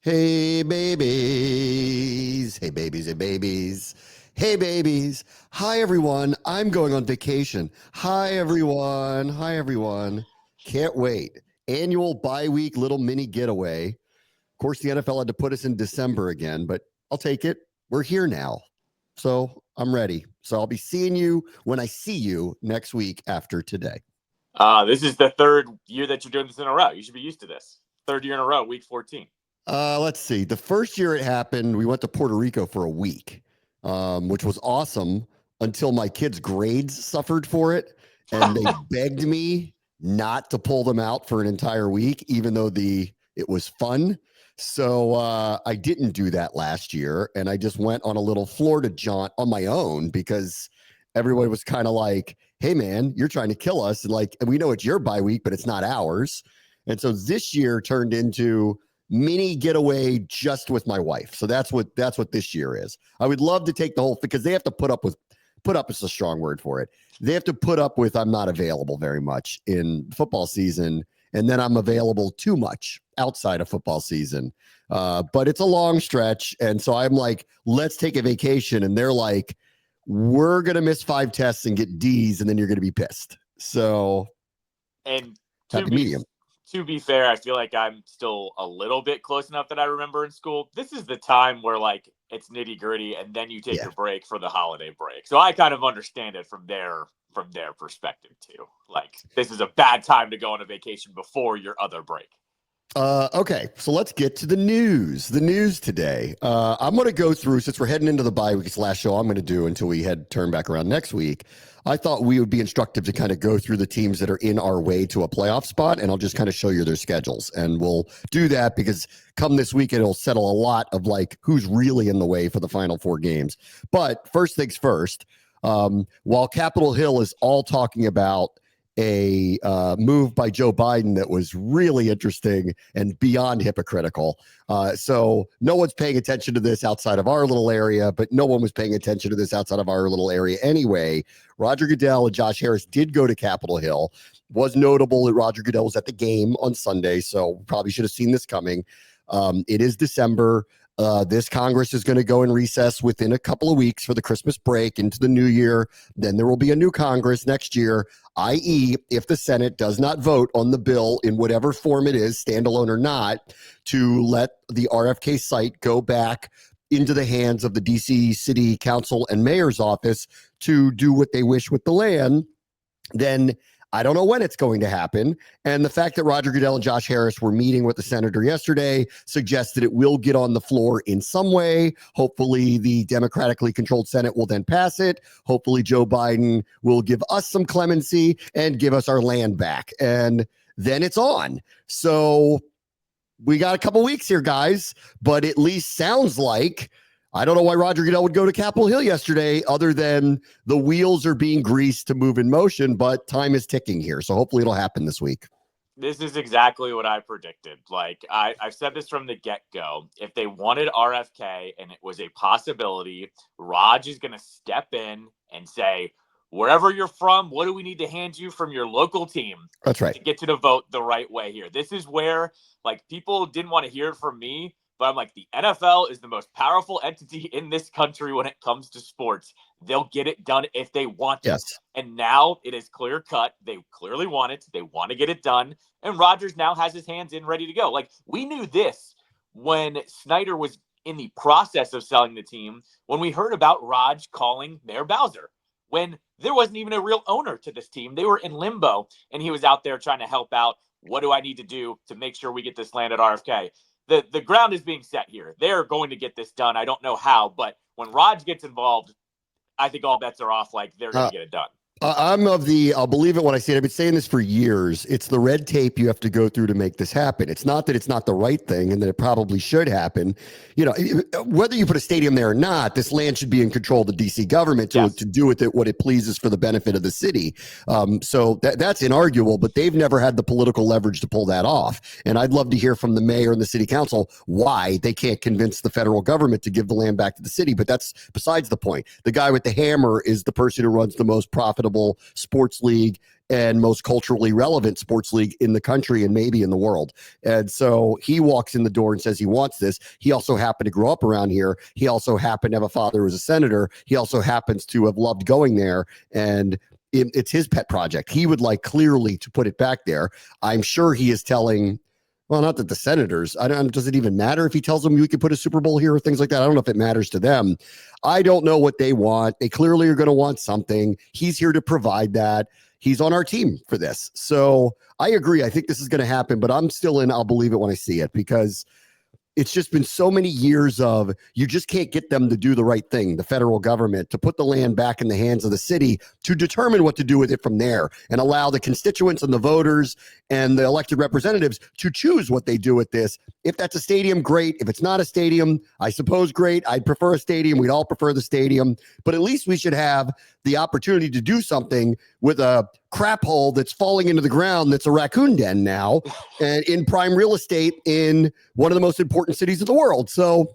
Hey babies, hey babies, hey babies, hey babies. Hi everyone, I'm going on vacation. Hi everyone. Can't wait. Annual bye-week little mini getaway. Of course, the NFL had to put us in December again, but I'll take it. We're here now. So I'm ready. So I'll be seeing you when I see you next week after today. This is the third year that you're doing this in a row. You should be used to this. Third year in a row, week 14. Let's see. The first year it happened, we went to Puerto Rico for a week, which was awesome until my kids' grades suffered for it. And they begged me not to pull them out for an entire week, even though it was fun. So I didn't do that last year. And I just went on a little Florida jaunt on my own because everybody was kind of like, hey, man, you're trying to kill us. And we know it's your bye week, but it's not ours. And so this year turned into mini getaway just with my wife. So that's what this year is. I would love to take the whole, because they have to put up is a strong word for it. They have to put up with I'm not available very much in football season, and then I'm available too much outside of football season. But it's a long stretch, and so I'm like, let's take a vacation, and they're like, we're gonna miss 5 tests and get D's, and then you're gonna be pissed. So, and happy medium. To be fair, I feel like I'm still a little bit close enough that I remember in school. This is the time where it's nitty gritty, and then you take your break for the holiday break. So I kind of understand it from their perspective too. Like, this is a bad time to go on a vacation before your other break. Okay, so let's get to the news. The news today. I'm going to go through, since we're heading into the bye week, it's the last show I'm going to do until we turn back around next week. I thought we would be instructive to kind of go through the teams that are in our way to a playoff spot, and I'll just kind of show you their schedules. And we'll do that because come this week, it'll settle a lot of who's really in the way for the final 4 games. But first things first, while Capitol Hill is all talking about a move by Joe Biden that was really interesting and beyond hypocritical. So no one's paying attention to this outside of our little area, but no one was paying attention to this outside of our little area anyway. Roger Goodell and Josh Harris did go to Capitol Hill. Was notable that Roger Goodell was at the game on Sunday, so probably should have seen this coming. It is December. This Congress is going to go in recess within a couple of weeks for the Christmas break into the new year. Then there will be a new Congress next year, i.e., if the Senate does not vote on the bill in whatever form it is, standalone or not, to let the RFK site go back into the hands of the D.C. City Council and Mayor's office to do what they wish with the land, then I don't know when it's going to happen. And the fact that Roger Goodell and Josh Harris were meeting with the senator yesterday suggests that it will get on the floor in some way. Hopefully, the democratically controlled Senate will then pass it. Hopefully, Joe Biden will give us some clemency and give us our land back. And then it's on. So we got a couple weeks here, guys, but at least sounds like, I don't know why Roger Goodell would go to Capitol Hill yesterday, other than the wheels are being greased to move in motion, but time is ticking here. So hopefully it'll happen this week. This is exactly what I predicted. I've said this from the get-go. If they wanted RFK and it was a possibility, Raj is going to step in and say, wherever you're from, what do we need to hand you from your local team? That's right. To get to the vote the right way here. This is where, people didn't want to hear it from me, but I'm like, the NFL is the most powerful entity in this country when it comes to sports. They'll get it done if they want it. Yes. And now it is clear cut. They clearly want it. They want to get it done. And Rodgers now has his hands in, ready to go. We knew this when Snyder was in the process of selling the team, when we heard about Raj calling Mayor Bowser, when there wasn't even a real owner to this team. They were in limbo, and he was out there trying to help out. What do I need to do to make sure we get this land at RFK? The ground is being set here. They're going to get this done. I don't know how, but when Raj gets involved, I think all bets are off. They're going to get it done. I'm of the, I'll believe it when I see it. I've been saying this for years. It's the red tape you have to go through to make this happen. It's not that it's not the right thing and that it probably should happen. Whether you put a stadium there or not, this land should be in control of the DC government to do with it what it pleases for the benefit of the city. So that's inarguable, but they've never had the political leverage to pull that off. And I'd love to hear from the mayor and the city council why they can't convince the federal government to give the land back to the city. But that's besides the point. The guy with the hammer is the person who runs the most profitable profitable sports league and most culturally relevant sports league in the country and maybe in the world. And so he walks in the door and says he wants this. He also happened to grow up around here. He also happened to have a father who was a senator. He also happens to have loved going there. And it's his pet project. He would like clearly to put it back there. I'm sure he is telling, well, not that the Senators, does it even matter if he tells them we could put a Super Bowl here or things like that? I don't know if it matters to them. I don't know what they want. They clearly are going to want something. He's here to provide that. He's on our team for this. So I agree. I think this is going to happen, but I'm still in. I'll believe it when I see it, because it's just been so many years of you just can't get them to do the right thing, the federal government, to put the land back in the hands of the city to determine what to do with it from there and allow the constituents and the voters and the elected representatives to choose what they do with this. If that's a stadium, great. If it's not a stadium, I suppose great. I'd prefer a stadium. We'd all prefer the stadium. But at least we should have the opportunity to do something with a crap hole that's falling into the ground that's a raccoon den now and in prime real estate in one of the most important cities of the world. So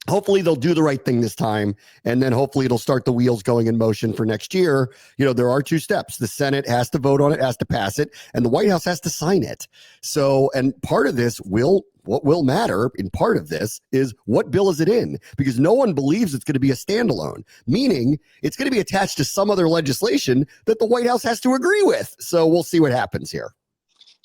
hopefully they'll do the right thing this time, and then hopefully it'll start the wheels going in motion for next year. You know, there are two steps. The Senate has to vote on it, has to pass it, and the White House has to sign it. So, and part of this what will matter in part of this is what bill is it in, because no one believes it's going to be a standalone, meaning it's going to be attached to some other legislation that the White House has to agree with. So we'll see what happens here.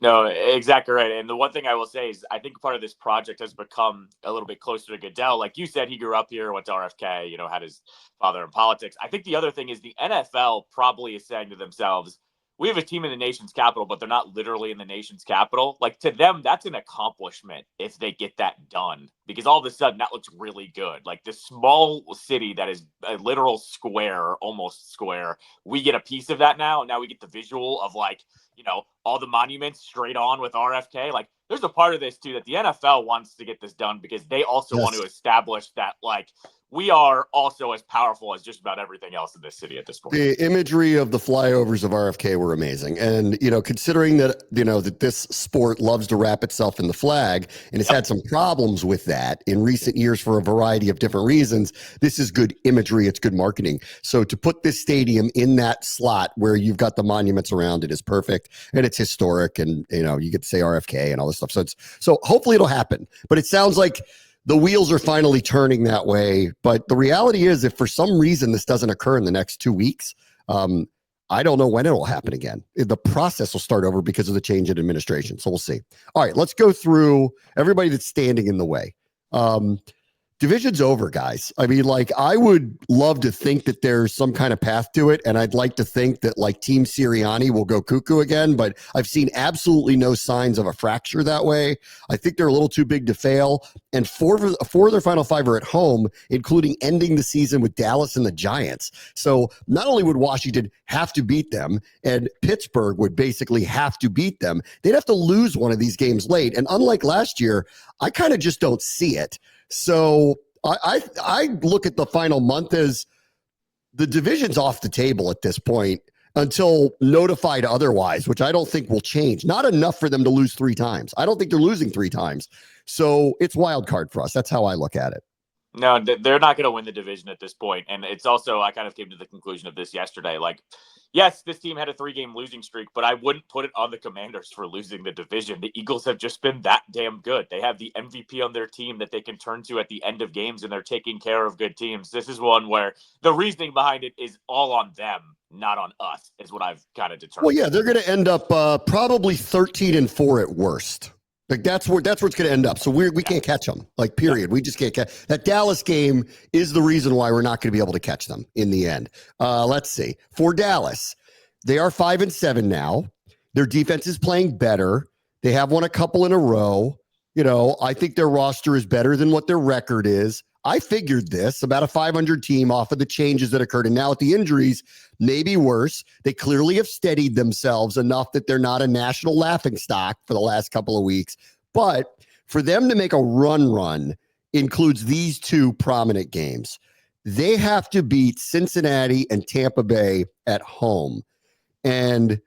No, exactly right. And the one thing I will say is I think part of this project has become a little bit closer to Goodell. Like you said, he grew up here, went to RFK, had his father in politics. I think the other thing is the NFL probably is saying to themselves, we have a team in the nation's capital, but they're not literally in the nation's capital. Like, to them, that's an accomplishment if they get that done, because all of a sudden that looks really good. Like, this small city that is a literal square, almost square, we get a piece of that now. And now we get the visual of, like, all the monuments straight on with RFK. Like, there's a part of this too that the NFL wants to get this done because they also want to establish that, like, we are also as powerful as just about everything else in this city at this point. The imagery of the flyovers of RFK were amazing. And, considering that, that this sport loves to wrap itself in the flag and has had some problems with that in recent years for a variety of different reasons, this is good imagery. It's good marketing. So to put this stadium in that slot where you've got the monuments around it is perfect. And it's historic. And, you get to say RFK and all this stuff. So hopefully it'll happen. But it sounds like the wheels are finally turning that way. But the reality is, if for some reason this doesn't occur in the next 2 weeks, I don't know when it will happen again. The process will start over because of the change in administration. So we'll see. All right, let's go through everybody that's standing in the way. Division's over, guys. I mean, like, I would love to think that there's some kind of path to it, and I'd like to think that, like, Team Sirianni will go cuckoo again, but I've seen absolutely no signs of a fracture that way. I think they're a little too big to fail, and four of their final five are at home, including ending the season with Dallas and the Giants. So not only would Washington have to beat them, and Pittsburgh would basically have to beat them, they'd have to lose one of these games late, and unlike last year, I kind of just don't see it. So I look at the final month as the division's off the table at this point until notified otherwise, which I don't think will change. Not enough for them to lose 3 times. I don't think they're losing 3 times. So it's wild card for us. That's how I look at it. No, they're not going to win the division at this point. And it's also, I kind of came to the conclusion of this yesterday. Like, yes, this team had a 3-game losing streak, but I wouldn't put it on the Commanders for losing the division. The Eagles have just been that damn good. They have the MVP on their team that they can turn to at the end of games, and they're taking care of good teams. This is one where the reasoning behind it is all on them, not on us, is what I've kind of determined. Well, yeah, they're going to end up probably 13-4 at worst. Like, that's where it's going to end up. So we can't catch them, like, period. We just can't catch. That Dallas game is the reason why we're not going to be able to catch them in the end. Let's see. For Dallas, they are 5-7 now. Their defense is playing better. They have won a couple in a row. I think their roster is better than what their record is. I figured this about a 500 team off of the changes that occurred. And now with the injuries, maybe worse. They clearly have steadied themselves enough that they're not a national laughingstock for the last couple of weeks. But for them to make a run includes these 2 prominent games. They have to beat Cincinnati and Tampa Bay at home. And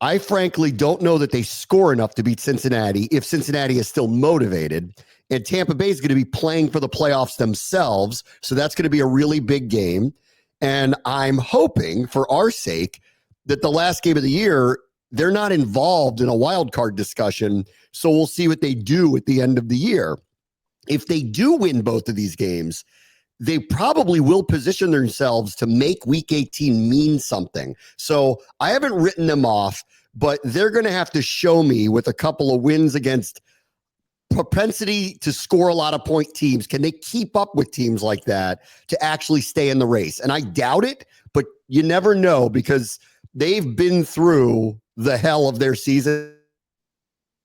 I frankly don't know that they score enough to beat Cincinnati if Cincinnati is still motivated. And Tampa Bay is going to be playing for the playoffs themselves. So that's going to be a really big game. And I'm hoping, for our sake, that the last game of the year, they're not involved in a wild card discussion. So we'll see what they do at the end of the year. If they do win both of these games, they probably will position themselves to make week 18 mean something. So I haven't written them off, but they're going to have to show me with a couple of wins against propensity to score a lot of point teams. Can they keep up with teams like that to actually stay in the race? And I doubt it, but you never know because they've been through the hell of their season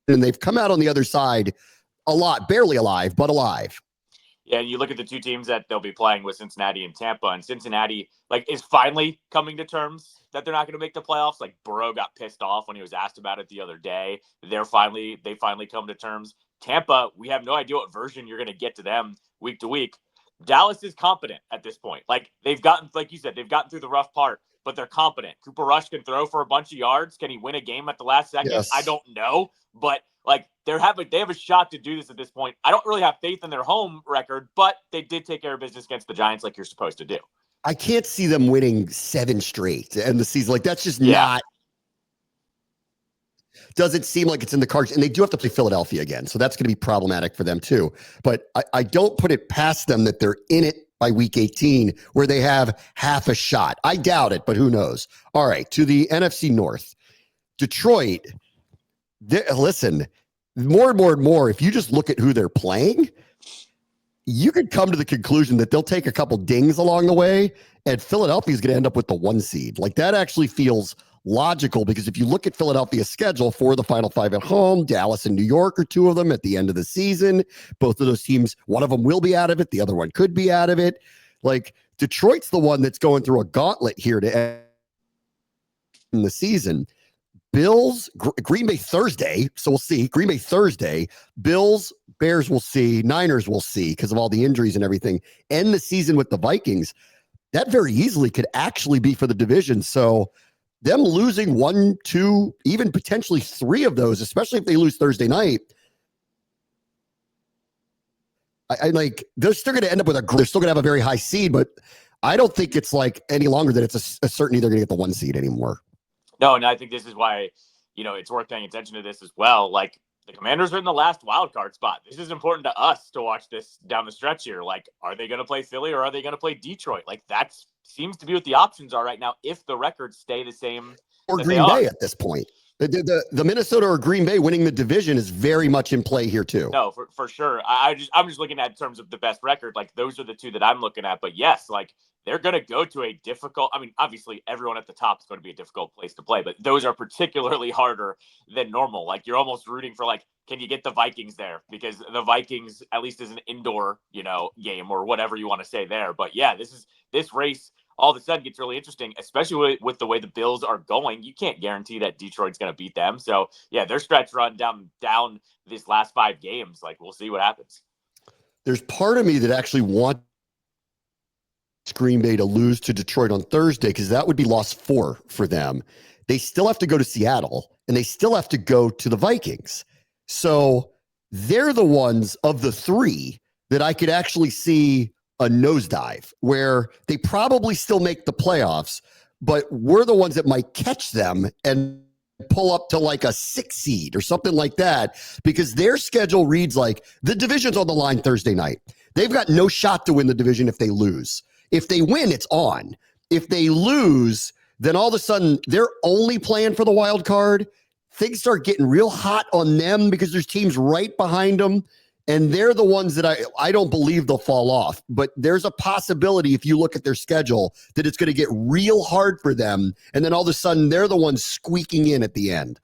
and they've come out on the other side a lot, barely alive, but alive. Yeah, and you look at the two teams that they'll be playing with, Cincinnati and Tampa, and Cincinnati is finally coming to terms that they're not going to make the playoffs. Like Burrow got pissed off when he was asked about it the other day. They finally come to terms. Tampa, we have no idea what version you're going to get to them week to week. Dallas is competent at this point. Like they've gotten, like you said, they've gotten through the rough part, but they're competent. Cooper Rush can throw for a bunch of yards. Can he win a game at the last second? Yes. I don't know, but they have a shot to do this at this point. I don't really have faith in their home record, but they did take care of business against the Giants like you're supposed to do. I can't see them winning 7 straight to end the season. Like that's just not. Doesn't seem like it's in the cards. And they do have to play Philadelphia again. So that's going to be problematic for them too. But I don't put it past them that they're in it by week 18 where they have half a shot. I doubt it, but who knows? All right, to the NFC North. Detroit, listen, more and more, if you just look at who they're playing, you could come to the conclusion that they'll take a couple dings along the way, and Philadelphia is going to end up with the 1 seed. Like that actually feels logical because if you look at Philadelphia's schedule for the final 5 at home, Dallas and New York are 2 of them at the end of the season. Both of those teams, one of them will be out of it. The other one could be out of it. Like Detroit's the one that's going through a gauntlet here to end the season. Bills, Green Bay Thursday. So we'll see. Green Bay Thursday. Bills, Bears we'll see. Niners we'll see because of all the injuries and everything. End the season with the Vikings. That very easily could actually be for the division. So them losing 1, 2, even potentially 3 of those, especially if they lose Thursday night, I like they're still going to end up with they're still going to have a very high seed, but I don't think it's like any longer that it's a certainty they're going to get the 1 seed anymore. No, and I think this is why, it's worth paying attention to this as well. Like the Commanders are in the last wild card spot. This is important to us to watch this down the stretch here. Like, are they going to play Philly or are they going to play Detroit? Like that seems to be what the options are right now if the records stay the same. Or Green Bay at this point. The Minnesota or Green Bay winning the division is very much in play here too. No, for sure. I'm just looking at in terms of the best record. Like those are the 2 that I'm looking at. But yes, like they're going to go to a difficult. I mean, obviously everyone at the top is going to be a difficult place to play, but those are particularly harder than normal. Like you're almost rooting for can you get the Vikings there? Because the Vikings at least is an indoor, game or whatever you want to say there. But yeah, this race all of a sudden gets really interesting, especially with the way the Bills are going. You can't guarantee that Detroit's going to beat them. So yeah, their stretch run down this last 5 games. Like we'll see what happens. There's part of me that actually wants Green Bay to lose to Detroit on Thursday because that would be loss 4 for them. They still have to go to Seattle and they still have to go to the Vikings. So they're the ones of the 3 that I could actually see a nosedive where they probably still make the playoffs, but we're the ones that might catch them and pull up to like a 6 seed or something like that because their schedule reads like the division's on the line Thursday night. They've got no shot to win the division if they lose. If they win, it's on. If they lose, then all of a sudden they're only playing for the wild card. Things start getting real hot on them because there's teams right behind them. And they're the ones that I don't believe they'll fall off. But there's a possibility if you look at their schedule that it's going to get real hard for them. And then all of a sudden they're the ones squeaking in at the end.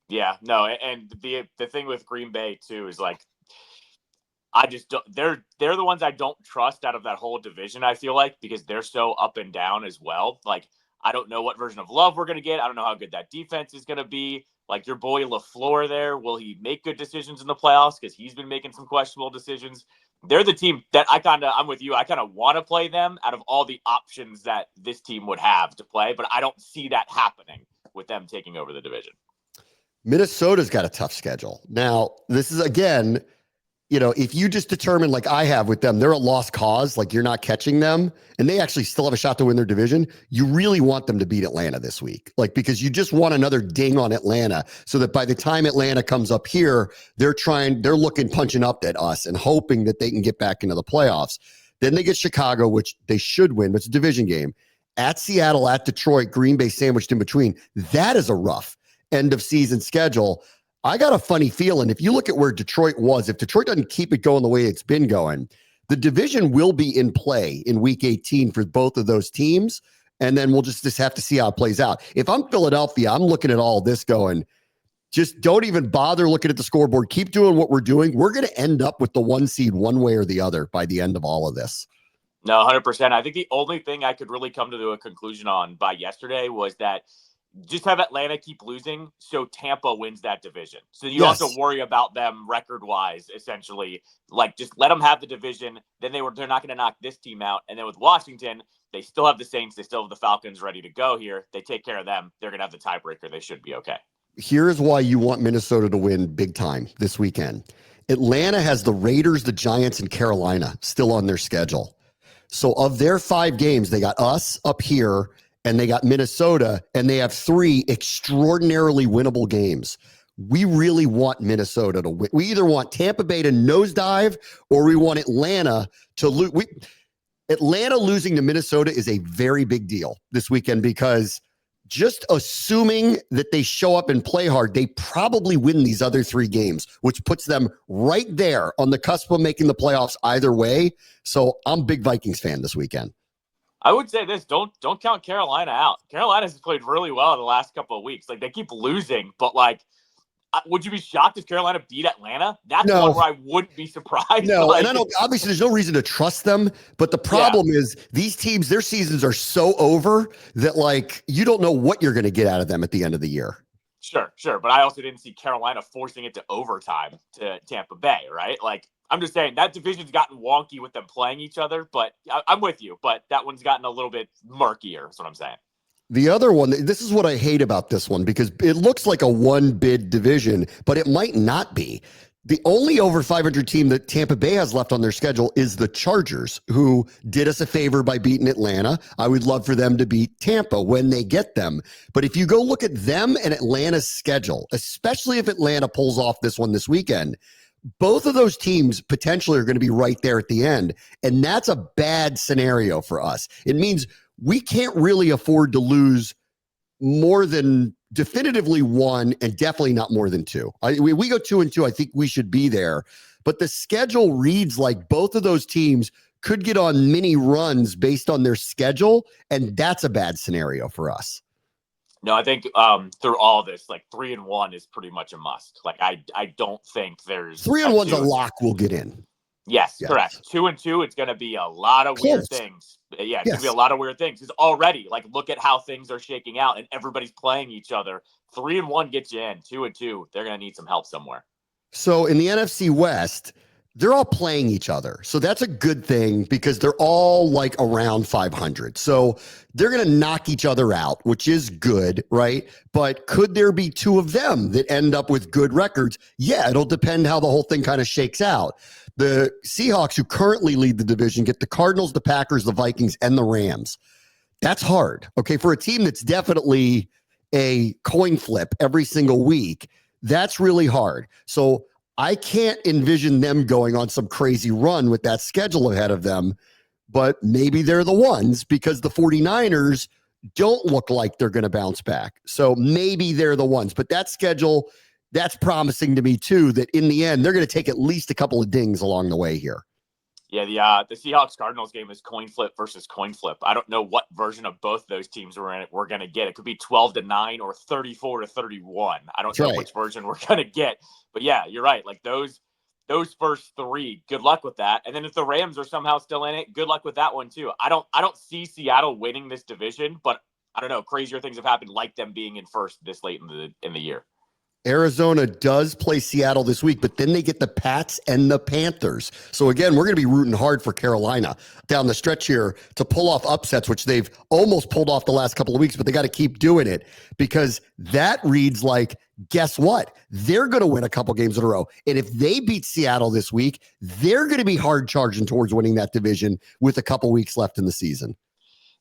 Yeah, no. And the thing with Green Bay too is I just don't, they're the ones I don't trust out of that whole division, I feel like, because they're so up and down as well. Like, I don't know what version of Love we're going to get. I don't know how good that defense is going to be. Like your boy LaFleur there, will he make good decisions in the playoffs? Because he's been making some questionable decisions. They're the team that I'm with you. I kind of want to play them out of all the options that this team would have to play, but I don't see that happening with them taking over the division. Minnesota's got a tough schedule. Now, this is, again, if you just determine, like I have with them, they're a lost cause, like you're not catching them, and they actually still have a shot to win their division, you really want them to beat Atlanta this week. Like, because you just want another ding on Atlanta so that by the time Atlanta comes up here, they're punching up at us and hoping that they can get back into the playoffs. Then they get Chicago, which they should win, but it's a division game. At Seattle, at Detroit, Green Bay sandwiched in between. That is a rough end of season schedule. I got a funny feeling if you look at where Detroit was, if Detroit doesn't keep it going the way it's been going, the division will be in play in week 18 for both of those teams. And then we'll just have to see how it plays out. If I'm Philadelphia, I'm looking at all this going, just don't even bother looking at the scoreboard. Keep doing what we're doing. We're going to end up with the 1 seed one way or the other by the end of all of this. No, 100%. I think the only thing I could really come to a conclusion on by yesterday was that just have Atlanta keep losing so Tampa wins that division. So you don't have to worry about them record-wise, essentially. Like, just let them have the division. Then they're not going to knock this team out. And then with Washington, they still have the Saints. They still have the Falcons ready to go here. They take care of them. They're going to have the tiebreaker. They should be okay. Here's why you want Minnesota to win big time this weekend. Atlanta has the Raiders, the Giants, and Carolina still on their schedule. So of their 5 games, they got us up here, and they got Minnesota, and they have 3 extraordinarily winnable games. We really want Minnesota to win. We either want Tampa Bay to nosedive, or we want Atlanta to lose. Atlanta losing to Minnesota is a very big deal this weekend, because just assuming that they show up and play hard, they probably win these other 3 games, which puts them right there on the cusp of making the playoffs either way. So I'm a big Vikings fan this weekend. I would say this: don't count Carolina out. Carolina's played really well the last couple of weeks. Like, they keep losing, but like, would you be shocked if Carolina beat Atlanta? That's one where I wouldn't be surprised. No, like, and I don't. Obviously, there's no reason to trust them. But the problem is these teams, their seasons are so over that like you don't know what you're going to get out of them at the end of the year. Sure. But I also didn't see Carolina forcing it to overtime to Tampa Bay, right? Like, I'm just saying that division's gotten wonky with them playing each other, but I'm with you. But that one's gotten a little bit murkier, is what I'm saying. The other one, this is what I hate about this one, because it looks like a one-bid division, but it might not be. The only over 500 team that Tampa Bay has left on their schedule is the Chargers, who did us a favor by beating Atlanta. I would love for them to beat Tampa when they get them. But if you go look at them and Atlanta's schedule, especially if Atlanta pulls off this one this weekend, both of those teams potentially are going to be right there at the end. And that's a bad scenario for us. It means we can't really afford to lose definitively 1 and definitely not more than 2. We go 2-2. I think we should be there. But the schedule reads like both of those teams could get on mini runs based on their schedule, and that's a bad scenario for us. No, I think through all this, like 3-1 is pretty much a must. Like, I don't think there's 3-1's a lock. We'll get in. Yes, correct. 2-2, it's going to be a lot of weird things. Yeah, it's going to be a lot of weird things. Because already, like, look at how things are shaking out, and everybody's playing each other. 3-1 gets you in. 2-2, they're going to need some help somewhere. So in the NFC West, they're all playing each other. So that's a good thing, because they're all like around 500. So they're going to knock each other out, which is good, right? But could there be 2 of them that end up with good records? Yeah, it'll depend how the whole thing kind of shakes out. The Seahawks, who currently lead the division, get the Cardinals, the Packers, the Vikings, and the Rams. That's hard. Okay, for a team that's definitely a coin flip every single week, that's really hard. So I can't envision them going on some crazy run with that schedule ahead of them, but maybe they're the ones, because the 49ers don't look like they're going to bounce back. So maybe they're the ones, but that schedule, that's promising to me too, that in the end, they're going to take at least a couple of dings along the way here. Yeah, the Seahawks-Cardinals game is coin flip versus coin flip. I don't know what version of both those teams we're going to get. It could be 12-9 or 34-31. I don't know which version we're going to get. But yeah, you're right. Like those first 3, good luck with that. And then if the Rams are somehow still in it, good luck with that one too. I don't see Seattle winning this division, but I don't know. Crazier things have happened, like them being in first this late in the year. Arizona does play Seattle this week, but then they get the Pats and the Panthers. So again, we're going to be rooting hard for Carolina down the stretch here to pull off upsets, which they've almost pulled off the last couple of weeks, but they got to keep doing it because that reads like, guess what? They're going to win a couple games in a row. And if they beat Seattle this week, they're going to be hard charging towards winning that division with a couple weeks left in the season.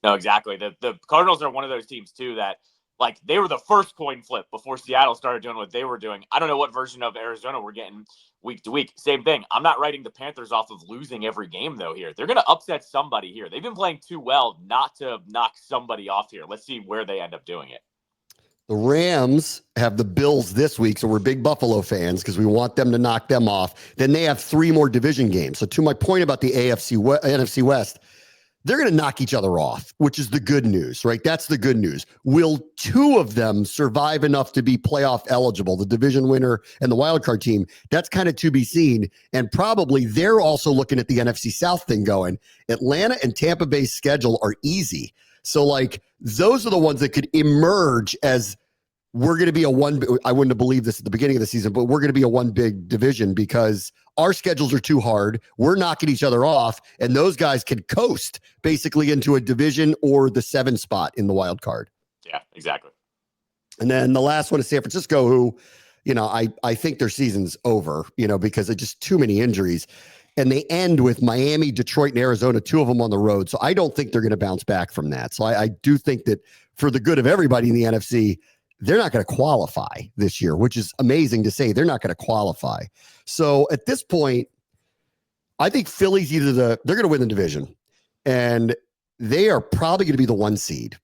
No, exactly. The Cardinals are one of those teams too that like they were the first coin flip before Seattle started doing what they were doing. I don't know what version of Arizona we're getting week to week. Same thing. I'm not writing the Panthers off of losing every game though here. They're going to upset somebody here. They've been playing too well not to knock somebody off here. Let's see where they end up doing it. The Rams have the Bills this week, so we're big Buffalo fans because we want them to knock them off. Then they have 3 more division games. So to my point about the NFC West, they're going to knock each other off, which is the good news, right? That's the good news. Will 2 of them survive enough to be playoff eligible, the division winner and the wildcard team? That's kind of to be seen. And probably they're also looking at the NFC South thing going, Atlanta and Tampa Bay's schedule are easy. So like those are the ones that could emerge as we're going to be a one. I wouldn't have believed this at the beginning of the season, but we're going to be a one big division because our schedules are too hard. We're knocking each other off, and those guys can coast basically into a division or the 7 spot in the wild card. Yeah, exactly. And then the last one is San Francisco, who, I think their season's over, because of just too many injuries. And they end with Miami, Detroit, and Arizona, 2 of them on the road. So I don't think they're going to bounce back from that. So I do think that for the good of everybody in the NFC, they're not going to qualify this year, which is amazing to say. They're not going to qualify. So at this point, I think Philly's they're going to win the division, and they are probably going to be the 1 seed.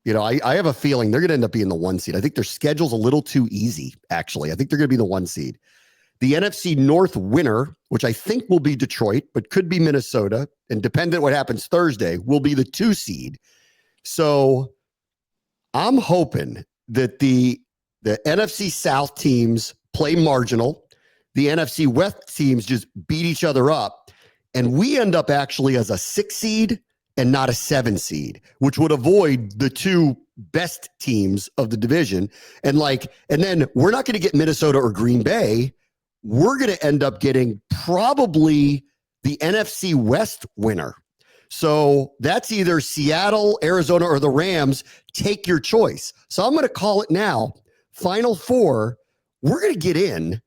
I have a feeling they're going to end up being the 1 seed. I think their schedule's a little too easy, actually. I think they're going to be the 1 seed. The NFC North winner, which I think will be Detroit, but could be Minnesota, and dependent what happens Thursday, will be the 2 seed. So I'm hoping that the NFC South teams play marginal. The NFC West teams just beat each other up. And we end up actually as a 6 seed and not a 7 seed, which would avoid the 2 best teams of the division. And then we're not going to get Minnesota or Green Bay. We're going to end up getting probably the NFC West winner. So that's either Seattle, Arizona, or the Rams. Take your choice. So I'm going to call it now. Final 4, we're going to get in,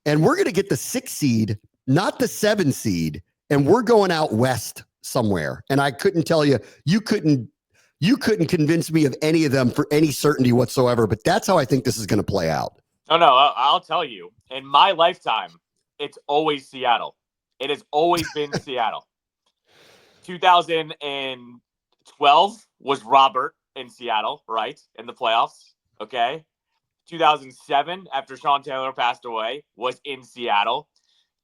and we're going to get the 6 seed, not the 7 seed, and we're going out west somewhere. And I couldn't tell you, you couldn't convince me of any of them for any certainty whatsoever, but that's how I think this is going to play out. No, I'll tell you. In my lifetime, it's always Seattle. It has always been Seattle. 2012 was Robert in Seattle, right? In the playoffs, okay? 2007, after Sean Taylor passed away, was in Seattle.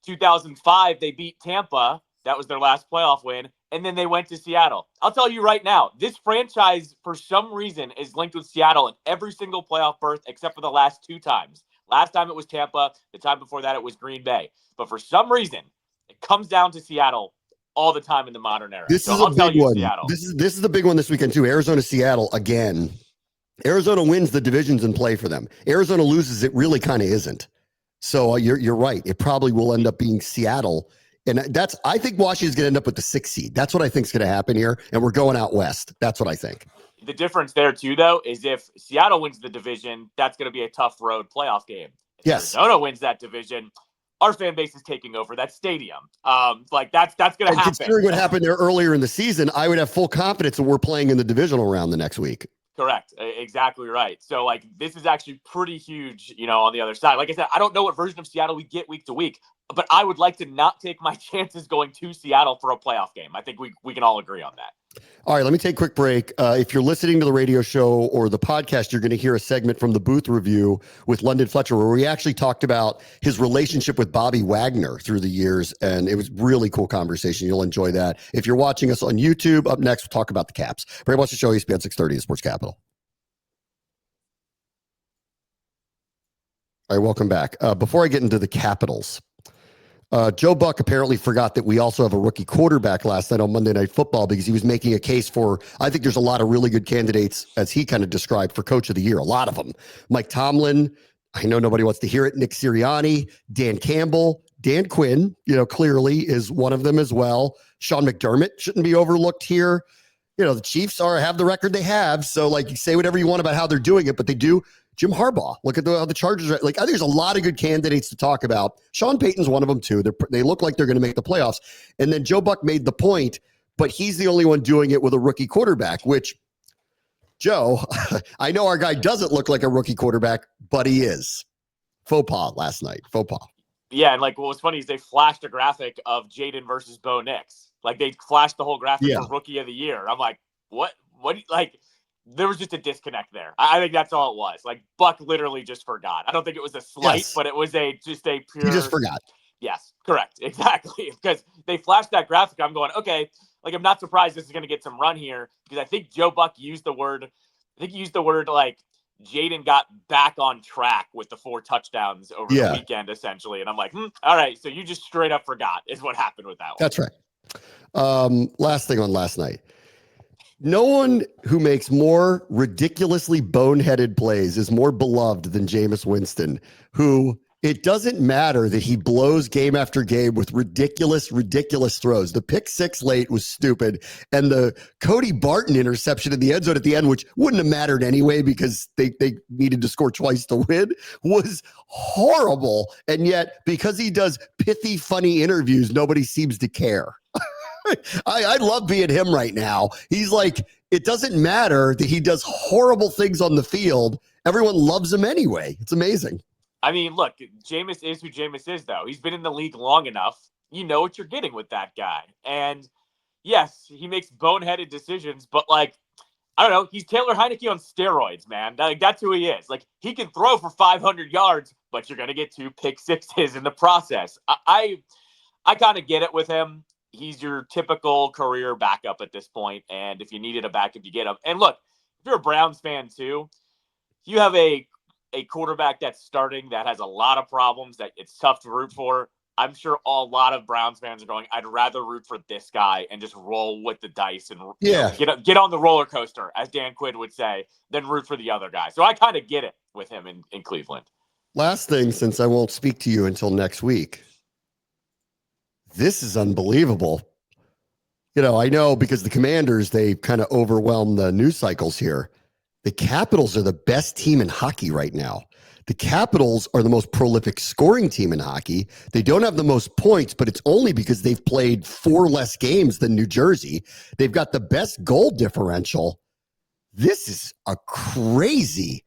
2005, they beat Tampa. That was their last playoff win. And then they went to Seattle. I'll tell you right now, this franchise, for some reason, is linked with Seattle in every single playoff berth except for the last 2 times. Last time it was Tampa. The time before that, it was Green Bay. But for some reason, it comes down to Seattle all the time in the modern era. This is a big one. This is the big one this weekend, too. Arizona, Seattle, again. Arizona wins the divisions in play for them. Arizona loses, it really kind of isn't. So you're right. It probably will end up being Seattle. And I think Washington's going to end up with the 6 seed. That's what I think is going to happen here. And we're going out west. That's what I think. The difference there, too, though, is if Seattle wins the division, that's going to be a tough road playoff game. If Arizona wins that division, our fan base is taking over that stadium. That's going to happen. Considering what happened there earlier in the season, I would have full confidence that we're playing in the divisional round the next week. Correct. Exactly right. So, this is actually pretty huge, on the other side. Like I said, I don't know what version of Seattle we get week to week, but I would like to not take my chances going to Seattle for a playoff game. I think we can all agree on that. All right, let me take a quick break. If you're listening to the radio show or the podcast, you're going to hear a segment from the Booth Review with London Fletcher, where we actually talked about his relationship with Bobby Wagner through the years, and it was really cool conversation. You'll enjoy that. If you're watching us on YouTube, up next, we'll talk about the Caps. Very much the show, ESPN 630, the Sports Capital. All right, welcome back. Before I get into the Capitals, Joe Buck apparently forgot that we also have a rookie quarterback last night on Monday Night Football because he was making a case for, I think there's a lot of really good candidates, as he kind of described, for Coach of the Year, a lot of them. Mike Tomlin, I know nobody wants to hear it. Nick Sirianni, Dan Campbell, Dan Quinn, clearly is one of them as well. Sean McDermott shouldn't be overlooked here. The Chiefs have the record they have. So, you say whatever you want about how they're doing it, but they do. Jim Harbaugh, look at how the Chargers are. I think there's a lot of good candidates to talk about. Sean Payton's one of them, too. They look like they're going to make the playoffs. And then Joe Buck made the point, but he's the only one doing it with a rookie quarterback, which, Joe, I know our guy doesn't look like a rookie quarterback, but he is. Faux pas last night. Faux pas. Yeah, and what was funny is they flashed a graphic of Jaden versus Bo Nix. They flashed the whole graphic for Rookie of the Year. I'm like, what? There was just a disconnect there. I think that's all it was. Buck literally just forgot. I don't think it was a slight, but it was just a pure. He just forgot. Yes, correct. Exactly. Because they flashed that graphic. I'm going, okay, I'm not surprised this is going to get some run here because I think Joe Buck used the word, Jaden got back on track with the 4 touchdowns over the weekend, essentially. And I'm like, all right, so you just straight up forgot is what happened with that one. That's right. Last thing on last night. No one who makes more ridiculously boneheaded plays is more beloved than Jameis Winston, who it doesn't matter that he blows game after game with ridiculous throws. The pick 6 late was stupid. And the Cody Barton interception in the end zone at the end, which wouldn't have mattered anyway because they needed to score twice to win, was horrible. And yet, because he does pithy, funny interviews, nobody seems to care. I love being him right now. He's it doesn't matter that he does horrible things on the field. Everyone loves him anyway. It's amazing. I mean, look, Jameis is who Jameis is, though. He's been in the league long enough. You know what you're getting with that guy. And yes, he makes boneheaded decisions, but I don't know. He's Taylor Heineke on steroids, man. That's who he is. He can throw for 500 yards, but you're going to get 2 pick 6s in the process. I kind of get it with him. He's your typical career backup at this point, and if you needed a backup, you get him. And look, if you're a Browns fan too, you have a quarterback that's starting that has a lot of problems that it's tough to root for. I'm sure a lot of Browns fans are going, I'd rather root for this guy and just roll with the dice and get on the roller coaster, as Dan Quinn would say, than root for the other guy. So I kind of get it with him in Cleveland. Last thing, since I won't speak to you until next week. This is unbelievable. I know because the Commanders, they kind of overwhelm the news cycles here. The Capitals are the best team in hockey right now. The Capitals are the most prolific scoring team in hockey. They don't have the most points, but it's only because they've played 4 less games than New Jersey. They've got the best goal differential. This is a crazy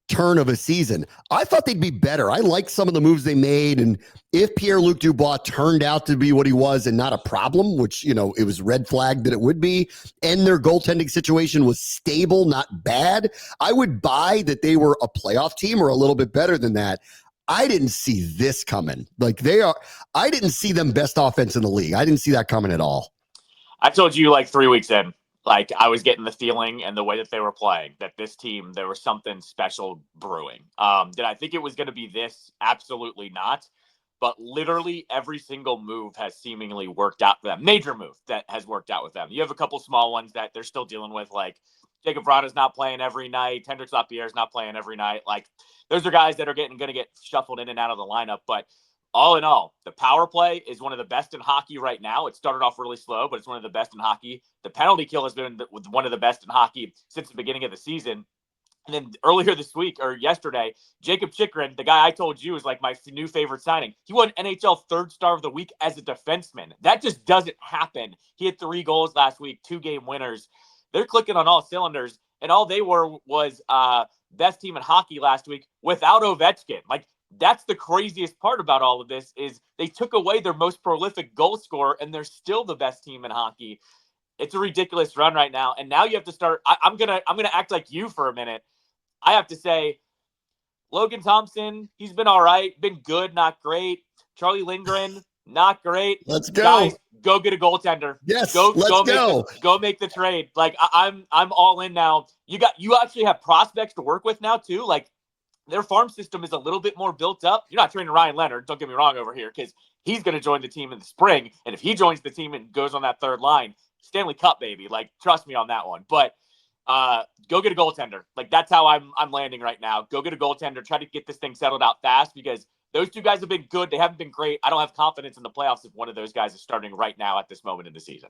turn of a season. I thought they'd be better. I liked some of the moves they made. And if Pierre-Luc Dubois turned out to be what he was and not a problem, which, it was red flagged that it would be, and their goaltending situation was stable, not bad, I would buy that they were a playoff team or a little bit better than that. I didn't see this coming. I didn't see them best offense in the league. I didn't see that coming at all. I told you 3 weeks in, I was getting the feeling and the way that they were playing that this team, there was something special brewing. Did I think it was going to be this? Absolutely not. But literally every single move has seemingly worked out for them. Major move that has worked out with them. You have a couple small ones that they're still dealing with, Jacob Vrana's not playing every night. Hendrix Lapierre's not playing every night. Those are guys that are going to get shuffled in and out of the lineup. But all in all, the power play is one of the best in hockey right now. It started off really slow, but it's one of the best in hockey. The penalty kill has been one of the best in hockey since the beginning of the season. And then earlier this week or yesterday, Jacob Chikrin, the guy I told you is my new favorite signing. He won NHL 3rd Star of the Week as a defenseman. That just doesn't happen. He had 3 goals last week, 2-game winners. They're clicking on all cylinders, and all they were was best team in hockey last week without Ovechkin. That's the craziest part about all of this is they took away their most prolific goal scorer, and they're still the best team in hockey. It's a ridiculous run right now, and now you have to start. I'm gonna act like you for a minute. I have to say, Logan Thompson, he's been all right, been good, not great. Charlie Lindgren, not great. Let's go. Guys, go get a goaltender. Yes, go make the trade. I'm all in now. You actually have prospects to work with now too. Their farm system is a little bit more built up. You're not trading Ryan Leonard, don't get me wrong over here, because he's going to join the team in the spring. And if he joins the team and goes on that third line, Stanley Cup, baby. Trust me on that one. But Go get a goaltender. Like, that's how I'm landing right now. Go get a goaltender. Try to get this thing settled out fast, because those two guys have been good. They haven't been great. I don't have confidence in the playoffs if one of those guys is starting right now at this moment in the season.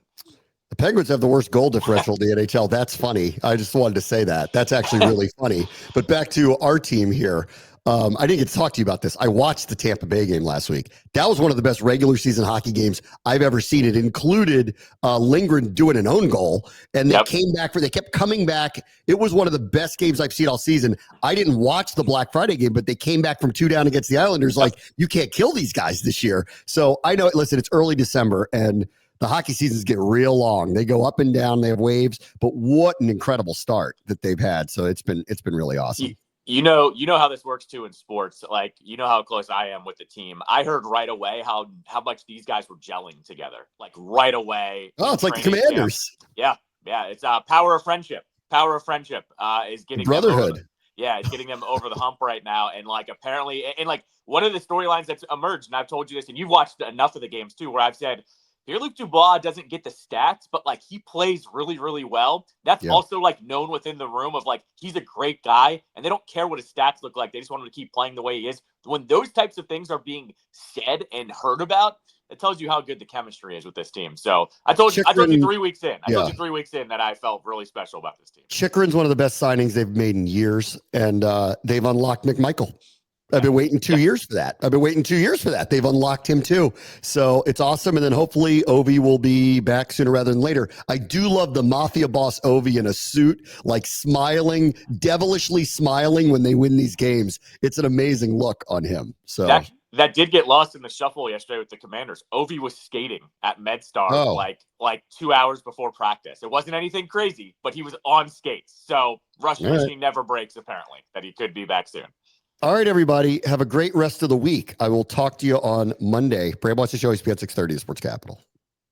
The Penguins have the worst goal differential in the NHL. That's funny. I just wanted to say that. That's actually really funny. But back to our team here. I didn't get to talk to you about this. I watched the Tampa Bay game last week. That was one of the best regular season hockey games I've ever seen. It included Lindgren doing an own goal, and they came back they kept coming back. It was one of the best games I've seen all season. I didn't watch the Black Friday game, but they came back from 2 down against the Islanders. Like, you can't kill these guys this year. So I know, listen, it's early December, and the hockey seasons get real long. They go up and down. They have waves, but what an incredible start that they've had. So it's been really awesome. You know how this works too in sports. Like, you know how close I am with the team. I heard right away how much these guys were gelling together. Like, right away. Oh, it's like the Commanders. Camp. Yeah. It's power of friendship. Power of friendship is getting brotherhood. It's getting them over the hump right now. And like, apparently, and like, one of the storylines that's emerged, and I've told you this, and you've watched enough of the games too, where I've said, Pierre-Luc Dubois doesn't get the stats, but like, he plays really, really well. That's also like known within the room of like, he's a great guy, and they don't care what his stats look like. They just want him to keep playing the way he is. When those types of things are being said and heard about, it tells you how good the chemistry is with this team. So I told you 3 weeks in. I told you 3 weeks in that I felt really special about this team. Chychrun's one of the best signings they've made in years, and they've unlocked McMichael. I've been waiting 2 years for that. They've unlocked him too. So it's awesome. And then hopefully Ovi will be back sooner rather than later. I do love the mafia boss Ovi in a suit, like smiling, devilishly smiling when they win these games. It's an amazing look on him. So that did get lost in the shuffle yesterday with the Commanders. Ovi was skating at MedStar like 2 hours before practice. It wasn't anything crazy, but he was on skates. So Russian machine never breaks, apparently, that he could be back soon. All right, everybody. Have a great rest of the week. I will talk to you on Monday. Brad Watch the Show, ESPN 630, Sports Capital.